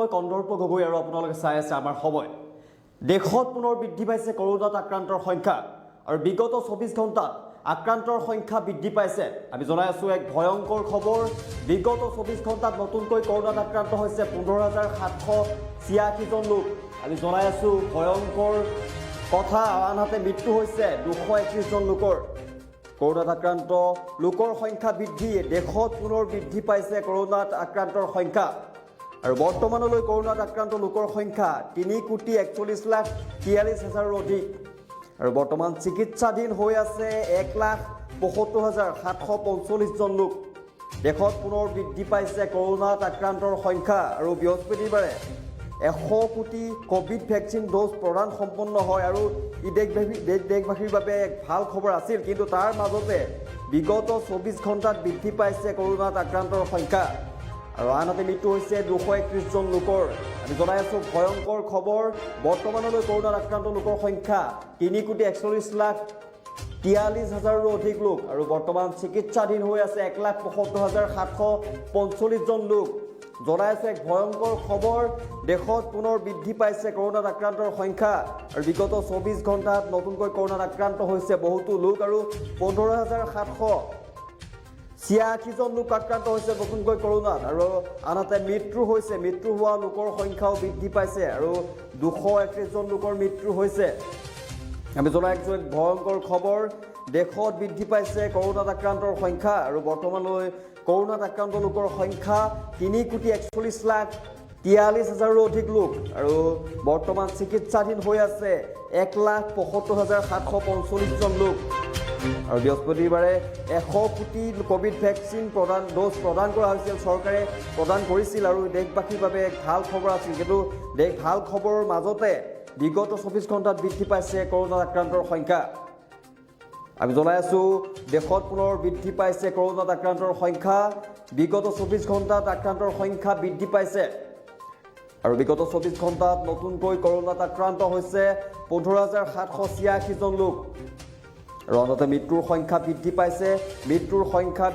মই কন্দৰ্প গগৈ আৰু আপোনালোকে চাই আছে আমাৰ সময় দেশত পুনৰ বৃদ্ধি পাইছে কৰোনাত আক্ৰান্তৰ সংখ্যা আৰু বিগত 24 ঘণ্টাত আক্ৰান্তৰ সংখ্যা বৃদ্ধি পাইছে আমি জনাই আছো এক ভয়ংকৰ খবৰ বিগত 24 ঘণ্টাত নতুনকৈ কৰোনাত আক্ৰান্ত হৈছে 15786 জন লোক আমি জনাই আছো ভয়ংকৰ কথা আনহাতে মৃত্যু হৈছে 231 জন লোকৰ কৰোনাত আক্ৰান্ত লোকৰ সংখ্যা বৃদ্ধি দেশত পুনৰ বৃদ্ধি পাইছে কৰোনাত আক্ৰান্তৰ সংখ্যা আৰু বৰ্তমানলৈ কৰোনাত আক্ৰান্ত লোকৰ সংখ্যা 3,41,43,000 অধিক আৰু বৰ্তমান চিকিৎসাধীন হৈ আছে 1,72,745 জন লোক দেশত পুনৰ বৃদ্ধি পাইছে কৰোনাত আক্ৰান্তৰ সংখ্যা আৰু বৃহস্পতিবাৰে 100 কোটি কোভিড ভ্যাকচিন ডোজ প্ৰদান সম্পন্ন হয় আৰু ই দেশবাসীৰ বাবে এক ভাল খবৰ আছিল কিন্তু তাৰ মাজতে বিগত 24 ঘণ্টাত বৃদ্ধি পাইছে কৰোনাত আক্ৰান্তৰ সংখ্যা আৰু আনহাতে মৃত্যু হৈছে 231 জন লোকৰ আমি জনাই আছো ভয়ংকৰ খবৰ বৰ্তমানলৈ কৰোনাত আক্ৰান্ত লোকৰ সংখ্যা 3,41,43,000 অধিক লোক আৰু বৰ্তমান চিকিৎসাধীন হৈ আছে 1,72,745 জন লোক জনাই আছে এক ভয়ংকৰ খবৰ দেশত পুনৰ বৃদ্ধি পাইছে কৰোনাত আক্ৰান্তৰ সংখ্যা আৰু বিগত 24 ঘণ্টাত নতুনকৈ কৰোনাত আক্ৰান্ত হৈছে বহুতো লোক আৰু 15,786 জন লোক আক্ৰান্ত হৈছে নতুনকৈ কৰোনাত আৰু আনহাতে মৃত্যু হোৱা লোকৰ সংখ্যাও বৃদ্ধি পাইছে আৰু 231 জন লোকৰ মৃত্যু হৈছে আমি জনাই আছো এক ভয়ংকৰ খবৰ দেশত বৃদ্ধি পাইছে কৰোনাত আক্ৰান্তৰ সংখ্যা আৰু বৰ্তমানলৈ কৰোনাত আক্ৰান্ত লোকৰ সংখ্যা 3,41,43,000 অধিক লোক আৰু বৰ্তমান চিকিৎসাধীন হৈ আছে 1,72,745 জন লোক আৰু বৃহস্পতিবাৰে 100 কোটি কোভিড ভ্যাকচিন ডোজ প্ৰদান কৰা হৈছিল চৰকাৰে প্ৰদান কৰিছিল আৰু দেশবাসীৰ বাবে এক ভাল খবৰ আছিল কিন্তু ভাল খবৰৰ মাজতে বিগত 24 ঘণ্টাত বৃদ্ধি পাইছে কৰোনাত আক্ৰান্তৰ সংখ্যা আমি জনাই আছো দেশত পুনৰ বৃদ্ধি পাইছে কৰোনাত আক্ৰান্তৰ সংখ্যা বিগত 24 ঘণ্টাত আক্ৰান্তৰ সংখ্যা বৃদ্ধি পাইছে আৰু বিগত 24 ঘণ্টাত নতুনকৈ কৰোনাত আক্ৰান্ত হৈছে 15,786 জন লোক আৰু আনহাতে মৃত্যুৰ সংখ্যা বৃদ্ধি পাইছে মৃত্যুৰ সংখ্যা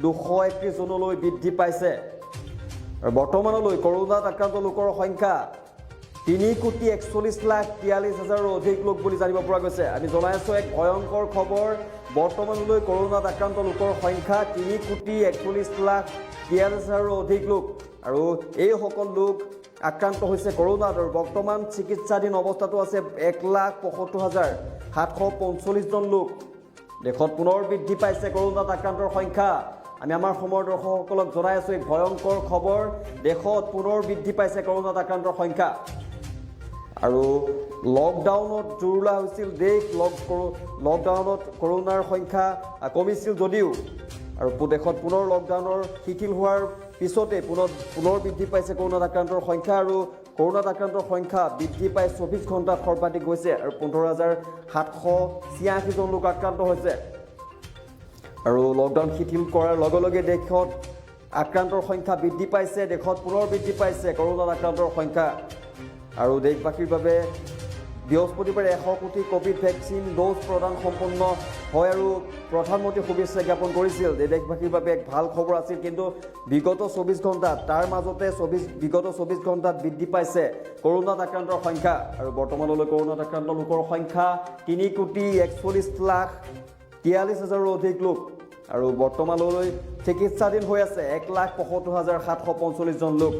231 জনলৈ বৃদ্ধি পাইছে আৰু বৰ্তমানলৈ কৰোনাত আক্ৰান্ত লোকৰ সংখ্যা 3,41,43,000 অধিক লোক বুলি জানিব পৰা গৈছে আমি জনাই আছো এক ভয়ংকৰ খবৰ বৰ্তমানলৈ কৰোনাত আক্ৰান্ত লোকৰ সংখ্যা 3,41,43,000 অধিক লোক আৰু এই সকল লোক আক্ৰান্ত হৈছে কৰোনাত আৰু বৰ্তমান চিকিৎসাধীন অৱস্থাতো আছে 1,72,745 জন লোক দেশত পুনৰ বৃদ্ধি পাইছে কৰোনাত আক্ৰান্তৰ সংখ্যা আমি আমাৰ সময়ৰ দৰ্শকসকলক জনাই আছো এক ভয়ংকৰ খবৰ দেশত পুনৰ বৃদ্ধি পাইছে কৰোনাত আক্ৰান্তৰ সংখ্যা আৰু লকডাউনত জোৰুলা হৈছিল দেশ লকডাউনত কৰোনাৰ সংখ্যা কমিছিল যদিও আৰু দেশত পুনৰ লকডাউনৰ শিথিল হোৱাৰ পিছতে পুনৰ বৃদ্ধি পাইছে কৰোনাত আক্ৰান্তৰ সংখ্যা আৰু কৰোনাত আক্ৰান্তৰ সংখ্যা বৃদ্ধি পাই 24 ঘণ্টাত সৰ্বাধিক হৈছে আৰু 15,786 জন লোক আক্ৰান্ত হৈছে আৰু লকডাউন শিথিল কৰাৰ লগে লগে দেশত আক্ৰান্তৰ সংখ্যা বৃদ্ধি পাইছে দেশত পুনৰ বৃদ্ধি পাইছে কৰোনাত আক্ৰান্তৰ সংখ্যা আৰু দেশবাসীৰ বাবে বৃহস্পতিবাৰে 100 কোটি কোভিড ভ্যাকচিন ডোজ প্ৰদান সম্পন্ন হয় আৰু প্ৰধানমন্ত্ৰী শুভেচ্ছা জ্ঞাপন কৰিছিল দেশবাসীৰ বাবে এক ভাল খবৰ আছিল কিন্তু বিগত 24 ঘণ্টাত তাৰ মাজতে বিগত 24 ঘণ্টাত বৃদ্ধি পাইছে কৰোনাত আক্ৰান্তৰ সংখ্যা আৰু বৰ্তমানলৈ কৰোনাত আক্ৰান্ত লোকৰ সংখ্যা 3,41,43,000 অধিক লোক আৰু বৰ্তমানলৈ চিকিৎসাধীন হৈ আছে 1,72,745 জন লোক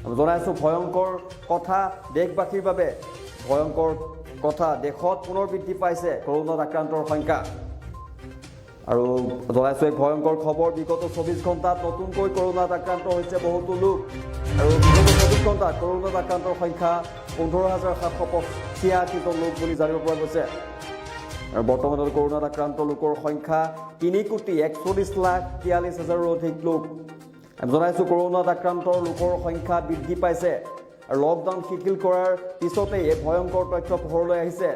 আমি জনাই আছো ভয়ংকৰ কথা দেশবাসীৰ বাবে ভয়ংকৰ কথা দেশত পুনৰ বৃদ্ধি পাইছে কৰোনাত আক্ৰান্তৰ সংখ্যা আৰু জনাইছো এক ভয়ংকৰ খবৰ বিগত 24 ঘণ্টাত নতুনকৈ কৰোনাত আক্ৰান্ত হৈছে বহুতো লোক আৰু বিগত 24 ঘণ্টাত কৰোনাত আক্ৰান্তৰ সংখ্যা 15,786 জন লোক বুলি জানিব পৰা গৈছে আৰু বৰ্তমানৰ কৰোনাত আক্ৰান্ত লোকৰ সংখ্যা 3,41,43,000 অধিক লোক আমি জনাইছো কৰোনাত আক্ৰান্ত লোকৰ সংখ্যা বৃদ্ধি পাইছে আৰু লকডাউন শিথিল কৰাৰ পিছতে এই ভয়ংকৰ তথ্য পোহৰলৈ আহিছে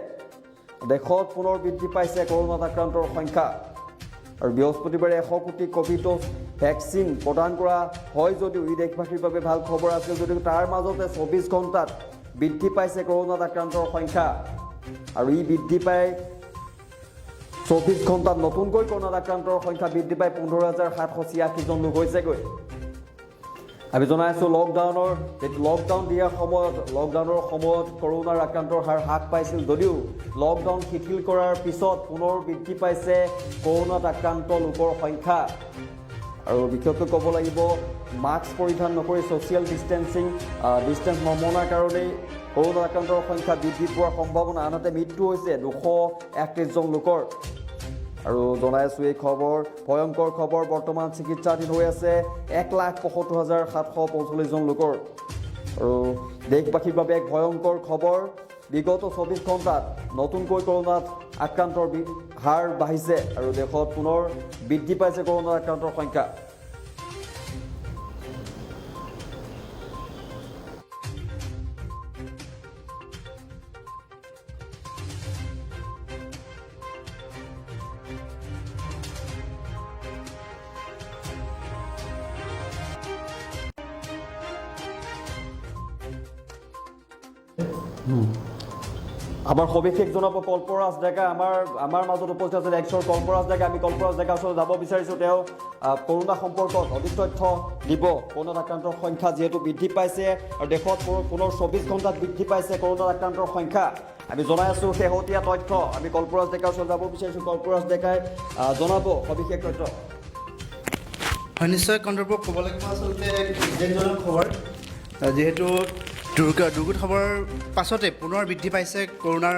দেশত পুনৰ বৃদ্ধি পাইছে কৰোনাত আক্ৰান্তৰ সংখ্যা আৰু বৃহস্পতিবাৰে 100 কোটি কোভিড ভ্যাকচিন প্ৰদান কৰা হয় যদিও ই দেশবাসীৰ বাবে ভাল খবৰ আছিল যদিও তাৰ মাজতে 24 ঘণ্টাত বৃদ্ধি পাইছে কৰোনাত আক্ৰান্তৰ সংখ্যা আৰু ই বৃদ্ধি পাই 24 ঘণ্টাত নতুনকৈ কৰোনাত আক্ৰান্তৰ সংখ্যা বৃদ্ধি পাই 15,786 জন লোক হৈছেগৈ আমি জনাই আছোঁ লকডাউন দিয়াৰ সময়ত কৰোণাৰ আক্ৰান্তৰ হাৰ হ্ৰাস পাইছিল যদিও লকডাউন শিথিল কৰাৰ পিছত পুনৰ বৃদ্ধি পাইছে কৰোণাত আক্ৰান্ত লোকৰ সংখ্যা আৰু বিশেষকৈ ক'ব লাগিব মাস্ক পৰিধান নকৰি ছ'চিয়েল ডিষ্টেন্স নমনাৰ কাৰণেই কৰোণা আক্ৰান্তৰ সংখ্যা বৃদ্ধি পোৱাৰ সম্ভাৱনা আনহাতে মৃত্যু হৈছে 231 জন লোকৰ আৰু জনাই আছোঁ এই ভয়ংকৰ খবৰ বৰ্তমান চিকিৎসাধীন হৈ আছে 1,75,745 জন লোকৰ আৰু দেশবাসীৰ বাবে এক ভয়ংকৰ খবৰ বিগত 24 ঘণ্টাত নতুনকৈ কৰোণাত আক্ৰান্তৰ হাৰ বাঢ়িছে আৰু দেশত পুনৰ বৃদ্ধি পাইছে কৰোণা আক্ৰান্তৰ সংখ্যা আমাৰ সবিশেষ জনাব কল্পৰাজ ডেকা আমাৰ মাজত উপস্থিত আছে এক্সৰ কল্পৰাজ ডেকা আমি কল্পৰাজ ডেকাৰ ওচৰত যাব বিচাৰিছোঁ তেওঁ কৰোণা সম্পৰ্কত অধিক তথ্য দিব কৰোণাত আক্ৰান্তৰ সংখ্যা যিহেতু বৃদ্ধি পাইছে আৰু দেশত পুনৰ 24 ঘণ্টাত বৃদ্ধি পাইছে কৰোণাত আক্ৰান্তৰ সংখ্যা আমি জনাই আছোঁ শেহতীয়া তথ্য আমি কল্পৰাজ ডেকাৰ ওচৰত যাব বিচাৰিছোঁ কল্পৰাজ ডেকাই জনাব সবিশেষ তথ্য হয় নিশ্চয় কণ্ডৰ্প ক'ব লাগিব আচলতে উদ্বেগজনক খবৰ যিহেতু দুৰ্গত খবৰৰ পাছতে পুনৰ বৃদ্ধি পাইছে কৰোণা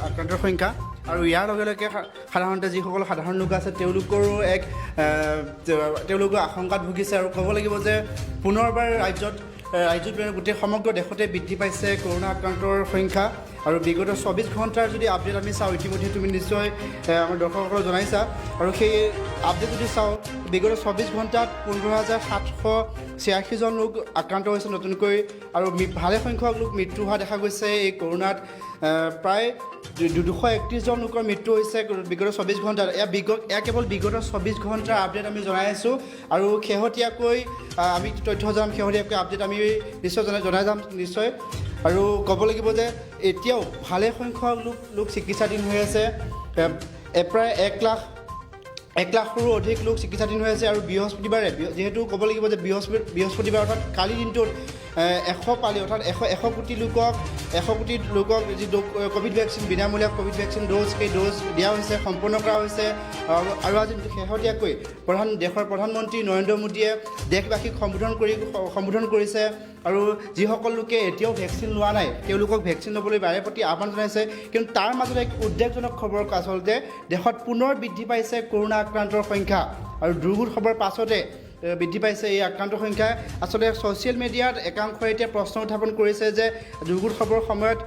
আক্ৰান্তৰ সংখ্যা আৰু ইয়াৰ লগে লগে সাধাৰণতে যিসকল সাধাৰণ লোক আছে তেওঁলোকৰো তেওঁলোকৰ আশংকাত ভুগিছে আৰু ক'ব লাগিব যে পুনৰবাৰ ৰাজ্যত গোটেই সমগ্ৰ দেশতে বৃদ্ধি পাইছে কৰোণা আক্ৰান্তৰ সংখ্যা আৰু বিগত 24 ঘণ্টাৰ যদি আপডেট আমি চাওঁ ইতিমধ্যে তুমি নিশ্চয় আমাৰ দৰ্শকসকলক জনাইছা আৰু সেই আপডেট যদি চাওঁ বিগত 24 ঘণ্টাত 15,786 জন লোক আক্ৰান্ত হৈছে নতুনকৈ আৰু ভালে সংখ্যক লোক মৃত্যু হোৱা দেখা গৈছে এই কৰোণাত প্ৰায় 231 জন লোকৰ মৃত্যু হৈছে বিগত 24 ঘণ্টাত এয়া কেৱল বিগত 24 ঘণ্টাৰ আপডেট আমি জনাই আছোঁ আৰু শেহতীয়াকৈ আমি তথ্য যাম শেহতীয়াকৈ আপডেট আমি নিশ্চয় জনাই যাম নিশ্চয় আৰু ক'ব লাগিব যে এতিয়াও ভালে সংখ্যক লোক চিকিৎসাধীন হৈ আছে প্ৰায় 1 লাখৰো অধিক লোক চিকিৎসাধীন হৈ আছে আৰু বৃহস্পতিবাৰে যিহেতু ক'ব লাগিব যে বৃহস্পতিবাৰ অৰ্থাৎ কালি দিনটোত 100 পালি অৰ্থাৎ 100 কোটি লোকক যি ক'ভিড ভেকচিন বিনামূলীয়া ক'ভিড ভেকচিন সেই ড'জ দিয়া হৈছে সম্পূৰ্ণ কৰা হৈছে আৰু আজি শেহতীয়াকৈ দেশৰ প্ৰধানমন্ত্ৰী নৰেন্দ্ৰ মোদীয়ে দেশবাসীক সম্বোধন কৰিছে আৰু যিসকল লোকে এতিয়াও ভেকচিন লোৱা নাই তেওঁলোকক ভেকচিন ল'বলৈ বাৰে প্ৰতি আহ্বান জনাইছে কিন্তু তাৰ মাজতে এক উদ্বেগজনক খবৰ আচলতে দেশত পুনৰ বৃদ্ধি পাইছে কৰোণা আক্ৰান্তৰ সংখ্যা আৰু দুৰ্গত খবৰ পাছতে বৃদ্ধি পাইছে এই আক্ৰান্তৰ সংখ্যা আচলতে ছ'চিয়েল মিডিয়াত একাংশই এতিয়া প্ৰশ্ন উত্থাপন কৰিছে যে দুৰ্গত খবৰৰ সময়ত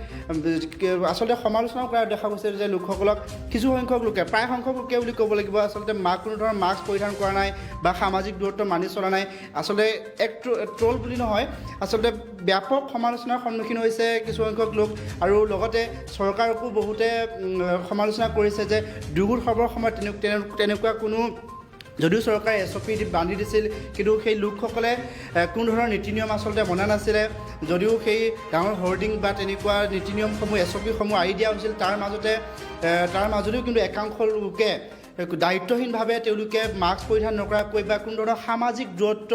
আচলতে সমালোচনা কৰা দেখা গৈছে যে লোকসকলক কিছু সংখ্যক লোকে প্ৰায় সংখ্যক লোকে বুলি ক'ব লাগিব আচলতে কোনো ধৰণৰ মাস্ক পৰিধান কৰা নাই বা সামাজিক দূৰত্ব মানি চলা নাই আচলতে এক ট্ৰল বুলি নহয় আচলতে ব্যাপক সমালোচনাৰ সন্মুখীন হৈছে কিছু সংখ্যক লোক আৰু লগতে চৰকাৰকো বহুতে সমালোচনা কৰিছে যে দুৰ্গত খবৰৰ সময়ত তেনেকুৱা কোনো যদিও চৰকাৰে SOP বান্ধি দিছিল কিন্তু সেই লোকসকলে কোনো ধৰণৰ নীতি নিয়ম আচলতে মনা নাছিলে যদিও সেই ডাঙৰ হোৰ্ডিং বা তেনেকুৱা নীতি নিয়মসমূহ SOPসমূহ আঁৰি দিয়া হৈছিল তাৰ মাজতেও কিন্তু একাংশ লোকে দায়িত্বহীনভাৱে তেওঁলোকে মাস্ক পৰিধান নকৰাকৈ বা কোনো ধৰণৰ সামাজিক দূৰত্ব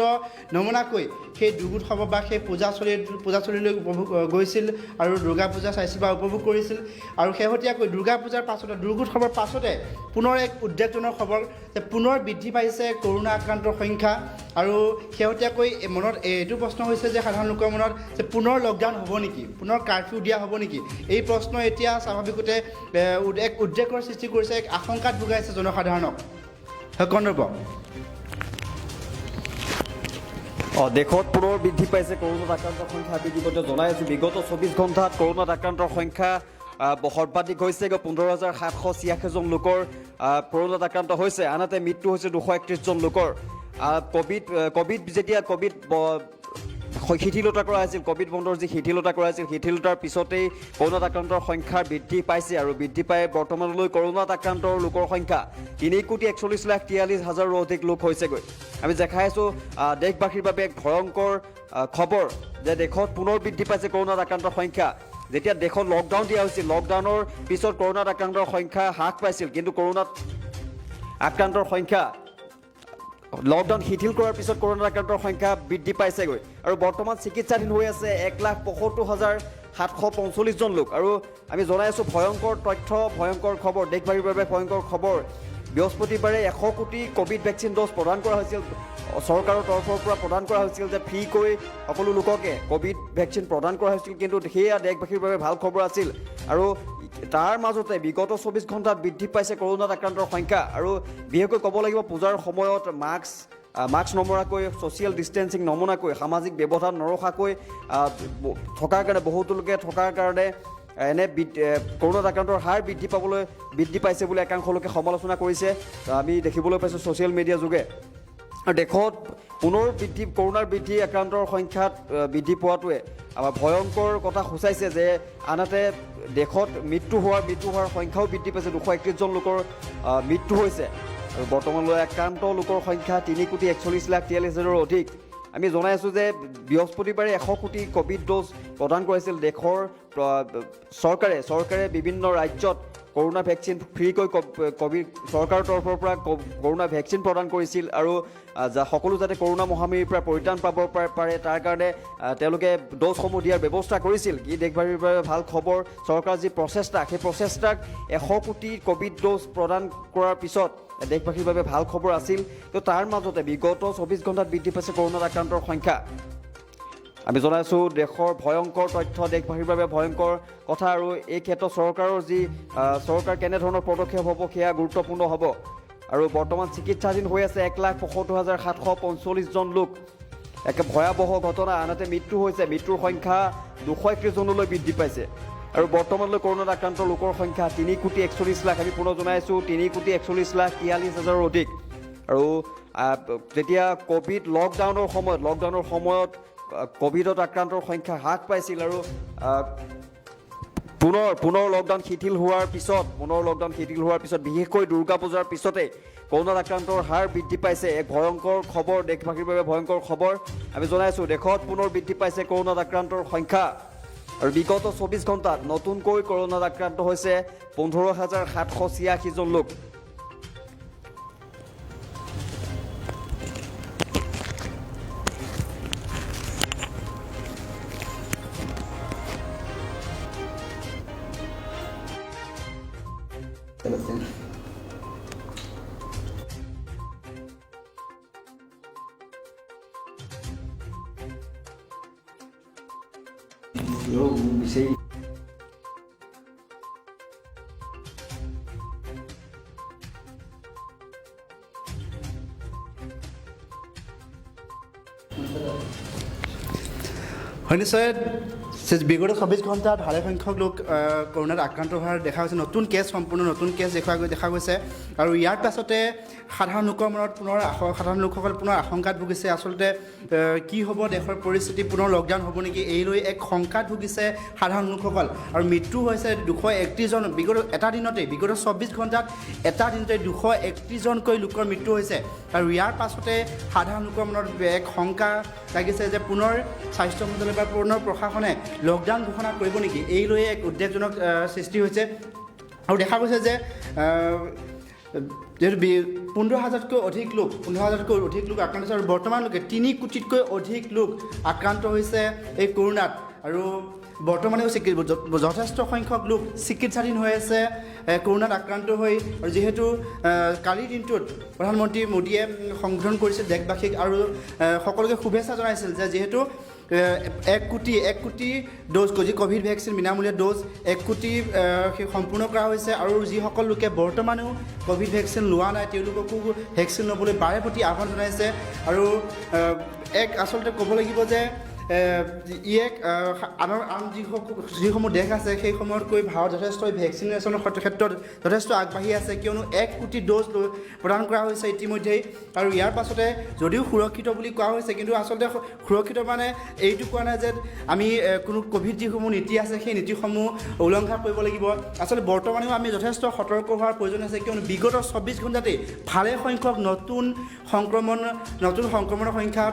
নমনাকৈ সেই দুৰ্গত খবৰ বা সেই পূজাস্থলীলৈ উপভোগ গৈছিল আৰু দুৰ্গা পূজা চাইছিল বা উপভোগ কৰিছিল আৰু শেহতীয়াকৈ দুৰ্গা পূজাৰ পাছতে দুৰ্গত খবৰ পাছতে পুনৰ এক উদ্বেগজনক খবৰ যে পুনৰ বৃদ্ধি পাইছে কৰোণা আক্ৰান্তৰ সংখ্যা আৰু শেহতীয়াকৈ মনত এইটো প্ৰশ্ন হৈছে যে সাধাৰণ লোকৰ মনত যে পুনৰ লকডাউন হ'ব নেকি পুনৰ কাৰফিউ দিয়া হ'ব নেকি এই প্ৰশ্ন এতিয়া স্বাভাৱিকতে এক উদ্বেগৰ সৃষ্টি কৰিছে এক আশংকাত ভুগাইছে জনসাধাৰণক কণ্ডৰ্প দেশত পুনৰ বৃদ্ধি পাইছে কৰোণাত আক্ৰান্তৰ সংখ্যা আমি ইতিমধ্যে জনাই আছোঁ বিগত 24 ঘণ্টাত কৰোণাত আক্ৰান্তৰ সংখ্যা সৰ্বাধিক হৈছে 15,786 জন লোকৰ কৰোণাত আক্ৰান্ত হৈছে আনহাতে মৃত্যু হৈছে 231 জন লোকৰ যেতিয়া ক'ভিড শিথিলতা কৰা হৈছিল ক'ভিড বন্ধৰ যি শিথিলতা কৰা হৈছিল শিথিলতাৰ পিছতেই কৰোণাত আক্ৰান্তৰ সংখ্যা বৃদ্ধি পাইছে আৰু বৃদ্ধি পাই বৰ্তমানলৈ কৰোণাত আক্ৰান্তৰ লোকৰ সংখ্যা 3,41,43,000ৰো অধিক লোক হৈছেগৈ আমি দেখাই আছোঁ দেশবাসীৰ বাবে এক ভয়ংকৰ খবৰ যে দেশত পুনৰ বৃদ্ধি পাইছে কৰোণাত আক্ৰান্তৰ সংখ্যা যেতিয়া দেশত লকডাউন দিয়া হৈছিল লকডাউনৰ পিছত কৰোণাত আক্ৰান্তৰ সংখ্যা হ্ৰাস পাইছিল কিন্তু কৰোণাত আক্ৰান্তৰ সংখ্যা লকডাউন শিথিল কৰাৰ পিছত কৰোণা আক্ৰান্তৰ সংখ্যা বৃদ্ধি পাইছেগৈ আৰু বৰ্তমান চিকিৎসাধীন হৈ আছে 1,75,745 জন লোক আৰু আমি জনাই আছোঁ ভয়ংকৰ তথ্য ভয়ংকৰ খবৰ দেশবাসীৰ বাবে ভয়ংকৰ খবৰ বৃহস্পতিবাৰে 100 কোটি কোভিড ভেকচিন ড'জ প্ৰদান কৰা হৈছিল চৰকাৰৰ তৰফৰ পৰা প্ৰদান কৰা হৈছিল যে ফ্ৰীকৈ সকলো লোককে কোভিড ভেকচিন প্ৰদান কৰা হৈছিল কিন্তু সেয়া দেশবাসীৰ বাবে ভাল খবৰ আছিল আৰু তাৰ মাজতে বিগত 24 ঘণ্টাত বৃদ্ধি পাইছে কৰোণাত আক্ৰান্তৰ সংখ্যা আৰু বিশেষকৈ ক'ব লাগিব পূজাৰ সময়ত মাস্ক নমৰাকৈ ছ'চিয়েল ডিষ্টেঞ্চিং নমনাকৈ সামাজিক ব্যৱধান নৰখাকৈ থকাৰ কাৰণে বহুতো লোকে থকাৰ কাৰণে এনে কৰোণাত আক্ৰান্তৰ হাৰ বৃদ্ধি পাইছে বুলি একাংশ লোকে সমালোচনা কৰিছে আমি দেখিবলৈ পাইছোঁ ছ'চিয়েল মিডিয়া যোগে আৰু দেশত পুনৰ কৰোণাৰ আক্ৰান্তৰ সংখ্যাত বৃদ্ধি পোৱাটোৱে আমাৰ ভয়ংকৰ কথা সূচাইছে যে আনহাতে দেশত মৃত্যু হোৱাৰ সংখ্যাও বৃদ্ধি পাইছে 231 জন লোকৰ মৃত্যু হৈছে আৰু বৰ্তমানলৈ আক্ৰান্ত লোকৰ সংখ্যা 3,41,43,000ৰ অধিক আমি জনাই আছোঁ যে বৃহস্পতিবাৰে 100 কোটি কোভিড ড'জ প্ৰদান কৰিছিল দেশৰ চৰকাৰে বিভিন্ন ৰাজ্যত কৰোণা ভেকচিন ফ্ৰীকৈ কোভিড চৰকাৰৰ তৰফৰ পৰা কৰোণা ভেকচিন প্ৰদান কৰিছিল আৰু সকলো যাতে কৰোণা মহামাৰীৰ পৰা পৰিত্ৰাণ পাব পাৰে তাৰ কাৰণে তেওঁলোকে ড'জসমূহ দিয়াৰ ব্যৱস্থা কৰিছিল ই দেশবাসীৰ বাবে ভাল খবৰ চৰকাৰৰ যি প্ৰচেষ্টা সেই প্ৰচেষ্টাক 100 কোটি কোভিড ড'জ প্ৰদান কৰাৰ পিছত দেশবাসীৰ বাবে ভাল খবৰ আছিল তো তাৰ মাজতে বিগত 24 ঘণ্টাত বৃদ্ধি পাইছে কৰোণাত আক্ৰান্তৰ সংখ্যা আমি জনাইছোঁ দেশৰ ভয়ংকৰ তথ্য দেশবাসীৰ বাবে ভয়ংকৰ কথা আৰু এই ক্ষেত্ৰত চৰকাৰ কেনেধৰণৰ পদক্ষেপ হ'ব সেয়া গুৰুত্বপূৰ্ণ হ'ব আৰু বৰ্তমান চিকিৎসাধীন হৈ আছে 1,75,745 জন লোক একে ভয়াৱহ ঘটনা আনহাতে মৃত্যুৰ সংখ্যা 231 জনলৈ বৃদ্ধি পাইছে আৰু বৰ্তমানলৈ কৰোণাত আক্ৰান্ত লোকৰ সংখ্যা 3,41,00,000 আমি পুনৰ জনাইছোঁ 3,41,43,000ৰ অধিক আৰু যেতিয়া লকডাউনৰ সময়ত কোভিডত আক্ৰান্তৰ সংখ্যা হ্ৰাস পাইছিল আৰু পুনৰ লকডাউন শিথিল হোৱাৰ পিছত বিশেষকৈ দুৰ্গা পূজাৰ পিছতে কৰোণাত আক্ৰান্তৰ হাৰ বৃদ্ধি পাইছে এক ভয়ংকৰ খবৰ দেশবাসীৰ বাবে ভয়ংকৰ খবৰ আমি জনাইছোঁ দেশত পুনৰ বৃদ্ধি পাইছে কৰোণাত আক্ৰান্তৰ সংখ্যা আৰু বিগত 24 ঘণ্টাত নতুনকৈ কৰোণাত আক্ৰান্ত হৈছে 15,786 জন লোক সেই হয় নিশ্চয় বিগত 24 ঘণ্টাত ভালে সংখ্যক লোক কৰোণাত আক্ৰান্ত হোৱাৰ দেখা গৈছে সম্পূৰ্ণ নতুন কেছ দেখা গৈছে আৰু ইয়াৰ পাছতে সাধাৰণ লোকসকল পুনৰ আশংকাত ভুগিছে আচলতে কি হ'ব দেশৰ পৰিস্থিতি পুনৰ লকডাউন হ'ব নেকি এই লৈ এক শংকাত ভুগিছে সাধাৰণ লোকসকল আৰু মৃত্যু হৈছে 231 জন বিগত 24 ঘণ্টাত এটা দিনতে 231 জনকৈ লোকৰ মৃত্যু হৈছে আৰু ইয়াৰ পাছতে সাধাৰণ লোকৰ মনত এক শংকা লাগিছে যে পুনৰ স্বাস্থ্য মন্ত্ৰালয় বা পুনৰ প্ৰশাসনে লকডাউন ঘোষণা কৰিব নেকি এই লৈ এক উদ্বেগজনক সৃষ্টি হৈছে আৰু দেখা গৈছে যে যিহেতু 15,000তকৈ অধিক লোক আক্ৰান্ত হৈছে আৰু বৰ্তমানলৈকে 3 কোটিতকৈ অধিক লোক আক্ৰান্ত হৈছে এই কৰোণাত আৰু বৰ্তমানেও যথেষ্ট সংখ্যক লোক চিকিৎসাধীন হৈ আছে কৰোণাত আক্ৰান্ত হৈ আৰু যিহেতু কালিৰ দিনটোত প্ৰধানমন্ত্ৰী মোদীয়ে সম্বোধন কৰিছিল দেশবাসীক আৰু সকলোকে শুভেচ্ছা জনাইছিল যে যিহেতু 1 কোটি ড'জ কোভিড ভেকচিন বিনামূলীয়া ড'জ 1 কোটি সম্পূৰ্ণ কৰা হৈছে আৰু যিসকল লোকে বৰ্তমানেও কোভিড ভেকচিন লোৱা নাই তেওঁলোককো ভেকচিন ল'বলৈ বাৰে প্ৰতি আহ্বান জনাইছে আৰু এক আচলতে ক'ব লাগিব যে আন যিসমূহ দেশ আছে সেইসমূহতকৈ ভাৰত যথেষ্ট ভেকচিনেশ্যনৰ ক্ষেত্ৰত যথেষ্ট আগবাঢ়ি আছে কিয়নো 1 কোটি ড'জ প্ৰদান কৰা হৈছে ইতিমধ্যেই আৰু ইয়াৰ পাছতে যদিও সুৰক্ষিত বুলি কোৱা হৈছে কিন্তু আচলতে সুৰক্ষিত মানে এইটো কোৱা নাই যে আমি কোনো কোভিড যিসমূহ নীতি আছে সেই নীতিসমূহ উলংঘা কৰিব লাগিব আচলতে বৰ্তমানেও আমি যথেষ্ট সতৰ্ক হোৱাৰ প্ৰয়োজন আছে কিয়নো বিগত 24 ঘণ্টাতেই ভালে সংখ্যক নতুন সংক্ৰমণৰ সংখ্যা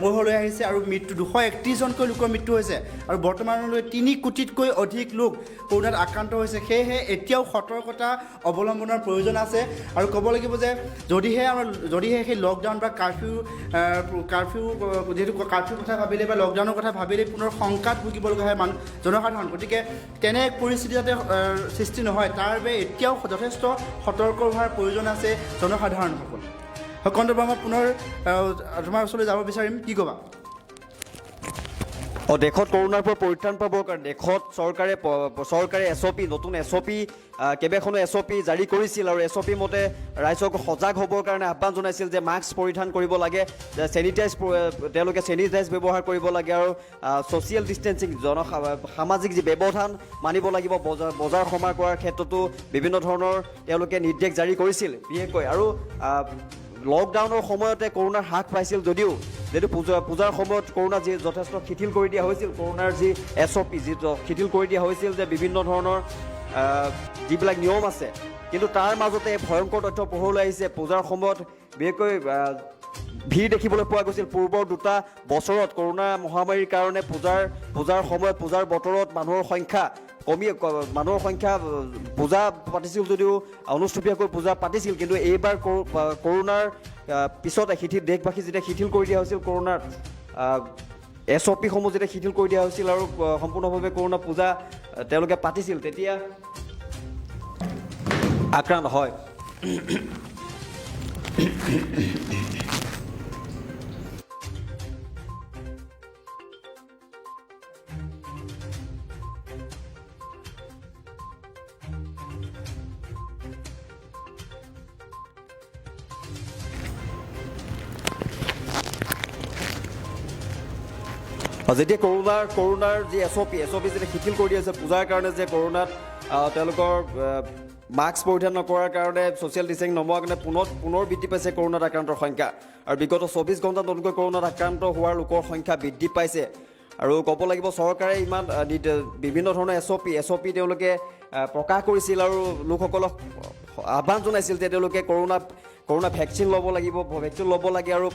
পোহৰলৈ আহিছে আৰু মৃত্যু 231জনকৈ লোকৰ মৃত্যু হৈছে আৰু বৰ্তমানলৈ 3 কোটিতকৈ অধিক লোক কৰোণাত আক্ৰান্ত হৈছে সেয়েহে এতিয়াও সতৰ্কতা অৱলম্বনৰ প্ৰয়োজন আছে আৰু ক'ব লাগিব যে যদিহে সেই লকডাউন বা কাৰফিউ যিহেতু কাৰফিউৰ কথা ভাবিলে বা লকডাউনৰ কথা ভাবিলে পুনৰ শংকাত ভুগিব লগা হয় জনসাধাৰণ গতিকে তেনে এক পৰিস্থিতি যাতে সৃষ্টি নহয় তাৰ বাবে এতিয়াও যথেষ্ট সতৰ্ক হোৱাৰ প্ৰয়োজন আছে জনসাধাৰণসকল কণ্ডৰ মই পুনৰ তোমাৰ ওচৰলৈ যাব বিচাৰিম কি ক'বা দেশত কৰোণাৰ পৰা পৰিত্ৰাণ পাবৰ কাৰণে দেশত চৰকাৰে SOP নতুন SOP কেইবাখনো SOP জাৰি কৰিছিল আৰু SOP মতে ৰাইজক সজাগ হ'বৰ কাৰণে আহ্বান জনাইছিল যে মাস্ক পৰিধান কৰিব লাগে তেওঁলোকে চেনিটাইজ ব্যৱহাৰ কৰিব লাগে আৰু ছ'চিয়েল ডিষ্টেঞ্চিং সামাজিক যি ব্যৱধান মানিব লাগিব বজাৰ সমাৰ কৰাৰ ক্ষেত্ৰতো বিভিন্ন ধৰণৰ তেওঁলোকে নিৰ্দেশ জাৰি কৰিছিল বিশেষকৈ আৰু লকডাউনৰ সময়তে কৰোণাৰ হ্ৰাস পাইছিল যদিও যিহেতু পূজাৰ সময়ত কৰোণা যি যথেষ্ট শিথিল কৰি দিয়া হৈছিল কৰোণাৰ যি SOP যি শিথিল কৰি দিয়া হৈছিল যে বিভিন্ন ধৰণৰ যিবিলাক নিয়ম আছে কিন্তু তাৰ মাজতে ভয়ংকৰ তথ্য পোহৰলৈ আহিছে পূজাৰ সময়ত বিশেষকৈ ভিৰ দেখিবলৈ পোৱা গৈছিল পূৰ্বৰ 2টা বছৰত কৰোণা মহামাৰীৰ কাৰণে পূজাৰ সময়ত পূজাৰ বতৰত মানুহৰ সংখ্যা পূজা পাতিছিল যদিও অনুষ্টুপীয়াকৈ পূজা পাতিছিল কিন্তু এইবাৰ কৰোণাৰ পিছতে দেশবাসী যেতিয়া শিথিল কৰি দিয়া হৈছিল কৰোণাৰ SOPসমূহ যেতিয়া শিথিল কৰি দিয়া হৈছিল আৰু সম্পূৰ্ণভাৱে কৰোণা পূজা তেওঁলোকে পাতিছিল তেতিয়া আক্ৰান্ত হয় যেতিয়া কৰোণাৰ যি SOP যেতিয়া শিথিল কৰি দিয়া হৈছে পূজাৰ কাৰণে যে কৰোণাত তেওঁলোকৰ মাস্ক পৰিধান নকৰাৰ কাৰণে ছ'চিয়েল ডিষ্টেঞ্চিং নমোৱাৰ কাৰণে পুনৰ বৃদ্ধি পাইছে কৰোণাত আক্ৰান্তৰ সংখ্যা আৰু বিগত 24 ঘণ্টাত নতুনকৈ কৰোণাত আক্ৰান্ত হোৱাৰ লোকৰ সংখ্যা বৃদ্ধি পাইছে আৰু ক'ব লাগিব চৰকাৰে ইমান বিভিন্ন ধৰণৰ SOP তেওঁলোকে প্ৰকাশ কৰিছিল আৰু লোকসকলক আহ্বান জনাইছিল যে তেওঁলোকে কৰোণা ভেকচিন ল'ব লাগে আৰু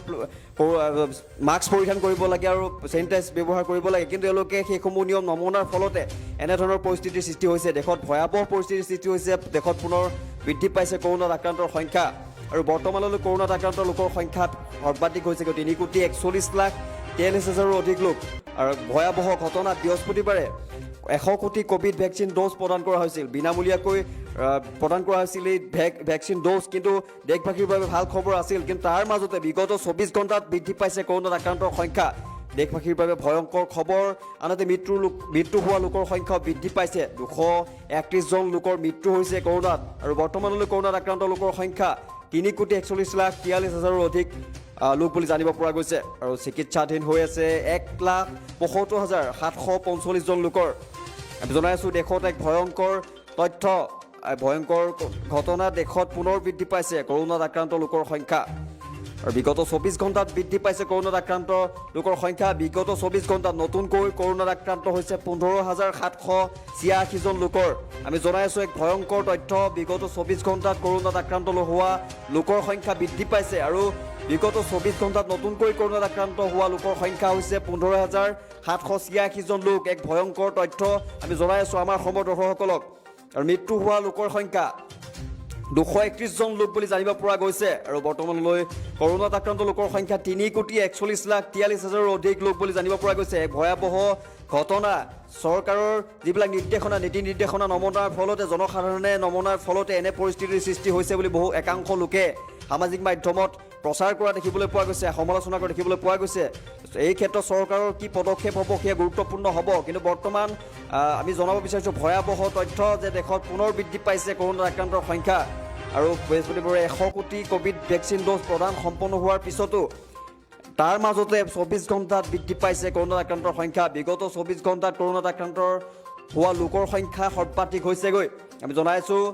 মাস্ক পৰিধান কৰিব লাগে আৰু চেনিটাইজ ব্যৱহাৰ কৰিব লাগে কিন্তু তেওঁলোকে সেইসমূহ নিয়ম নমনাৰ ফলতে এনেধৰণৰ পৰিস্থিতিৰ সৃষ্টি হৈছে দেশত ভয়াৱহ পৰিস্থিতিৰ সৃষ্টি হৈছে দেশত পুনৰ বৃদ্ধি পাইছে কৰোণাত আক্ৰান্তৰ সংখ্যা আৰু বৰ্তমানলৈ কৰোণাত আক্ৰান্ত লোকৰ সংখ্যা সৰ্বাধিক হৈছে 3,41,43,000ৰো অধিক লোক আৰু ভয়াৱহ ঘটনা বৃহস্পতিবাৰে 100 কোটি কোভিড ভেকচিন ড'জ প্ৰদান কৰা হৈছিল বিনামূলীয়াকৈ প্ৰদান কৰা হৈছিল এই ভেকচিন ড'জ কিন্তু দেশবাসীৰ বাবে ভাল খবৰ আছিল কিন্তু তাৰ মাজতে বিগত 24 ঘণ্টাত বৃদ্ধি পাইছে কৰোণাত আক্ৰান্তৰ সংখ্যা দেশবাসীৰ বাবে ভয়ংকৰ খবৰ আনহাতে মৃত্যু হোৱা লোকৰ সংখ্যাও বৃদ্ধি পাইছে 231জন লোকৰ মৃত্যু হৈছে কৰোণাত আৰু বৰ্তমানলৈ কৰোণাত আক্ৰান্ত লোকৰ সংখ্যা 3,41,43,000ৰো অধিক লোক বুলি জানিব পৰা গৈছে আৰু চিকিৎসাধীন হৈ আছে 1,75,745জন লোকৰ আমি জনাই আছোঁ দেশত এক ভয়ংকৰ ঘটনা দেশত পুনৰ বৃদ্ধি পাইছে কৰোণাত আক্ৰান্ত লোকৰ সংখ্যা আৰু বিগত 24 ঘণ্টাত বৃদ্ধি পাইছে কৰোণাত আক্ৰান্ত লোকৰ সংখ্যা বিগত 24 ঘণ্টাত নতুনকৈ কৰোণাত আক্ৰান্ত হৈছে 15,786জন লোকৰ আমি জনাই আছোঁ এক ভয়ংকৰ তথ্য বিগত 24 ঘণ্টাত কৰোণাত আক্ৰান্ত হোৱা লোকৰ সংখ্যা বৃদ্ধি পাইছে আৰু বিগত 24 ঘণ্টাত নতুনকৈ কৰোণাত আক্ৰান্ত হোৱা লোকৰ সংখ্যা হৈছে 15,786জন লোক এক ভয়ংকৰ তথ্য আমি জনাই আছোঁ আমাৰ সমদৰ্শকসকলক আৰু মৃত্যু হোৱা লোকৰ সংখ্যা 231জন লোক বুলি জানিব পৰা গৈছে আৰু বৰ্তমানলৈ কৰোণাত আক্ৰান্ত লোকৰ সংখ্যা 3,41,43,000ৰো অধিক লোক বুলি জানিব পৰা গৈছে এক ভয়াৱহ ঘটনা চৰকাৰৰ যিবিলাক নীতি নিৰ্দেশনা নমনাৰ ফলতে জনসাধাৰণে নমনাৰ ফলতে এনে পৰিস্থিতিৰ সৃষ্টি হৈছে বুলি বহু একাংশ লোকে সামাজিক মাধ্যমত প্ৰচাৰ কৰা দেখিবলৈ পোৱা গৈছে সমালোচনা কৰা দেখিবলৈ পোৱা গৈছে এই ক্ষেত্ৰত চৰকাৰৰ কি পদক্ষেপ হ'ব সেয়া গুৰুত্বপূৰ্ণ হ'ব কিন্তু বৰ্তমান আমি জনাব বিচাৰিছোঁ ভয়াৱহ তথ্য যে দেশত পুনৰ বৃদ্ধি পাইছে কৰোণাত আক্ৰান্তৰ সংখ্যা আৰু বৃহস্পতিবাৰে 100 কোটি কোভিড ভেকচিন ড'জ প্ৰদান সম্পন্ন হোৱাৰ পিছতো তাৰ মাজতে 24 ঘণ্টাত বৃদ্ধি পাইছে কৰোণাত আক্ৰান্তৰ সংখ্যা বিগত 24 ঘণ্টাত কৰোণাত আক্ৰান্তৰ হোৱা লোকৰ সংখ্যা সৰ্বাধিক হৈছেগৈ আমি জনাইছোঁ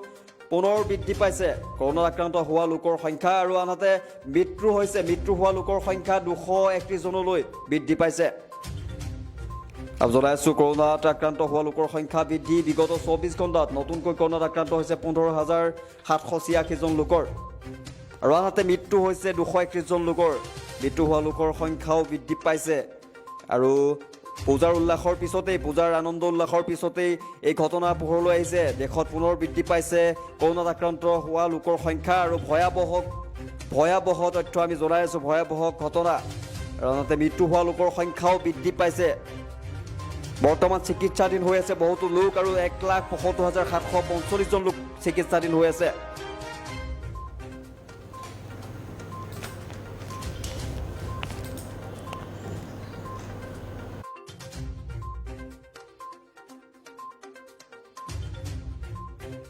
পুনৰ বৃদ্ধি পাইছে কৰোণাত আক্ৰান্ত হোৱা লোকৰ সংখ্যা আৰু আনহাতে মৃত্যু হোৱা লোকৰ সংখ্যা 231জনলৈ বৃদ্ধি পাইছে আমি জনাইছোঁ কৰোণাত আক্ৰান্ত হোৱা লোকৰ সংখ্যা বৃদ্ধি বিগত 24 ঘণ্টাত নতুনকৈ কৰোণাত আক্ৰান্ত হৈছে 15,786জন লোকৰ আৰু আনহাতে মৃত্যু হৈছে 231জন লোকৰ মৃত্যু হোৱা লোকৰ সংখ্যাও বৃদ্ধি পাইছে আৰু পূজাৰ উল্লাসৰ পিছতেই পূজাৰ আনন্দ উল্লাসৰ পিছতেই এই ঘটনা পোহৰলৈ আহিছে দেশত পুনৰ বৃদ্ধি পাইছে কৰোণাত আক্ৰান্ত হোৱা লোকৰ সংখ্যা আৰু ভয়াৱহ তথ্য আমি জনাই আছোঁ ভয়াৱহ ঘটনা আনহাতে মৃত্যু হোৱা লোকৰ সংখ্যাও বৃদ্ধি পাইছে বৰ্তমান চিকিৎসাধীন হৈ আছে বহুতো লোক আৰু 1,75,745জন লোক চিকিৎসাধীন হৈ আছে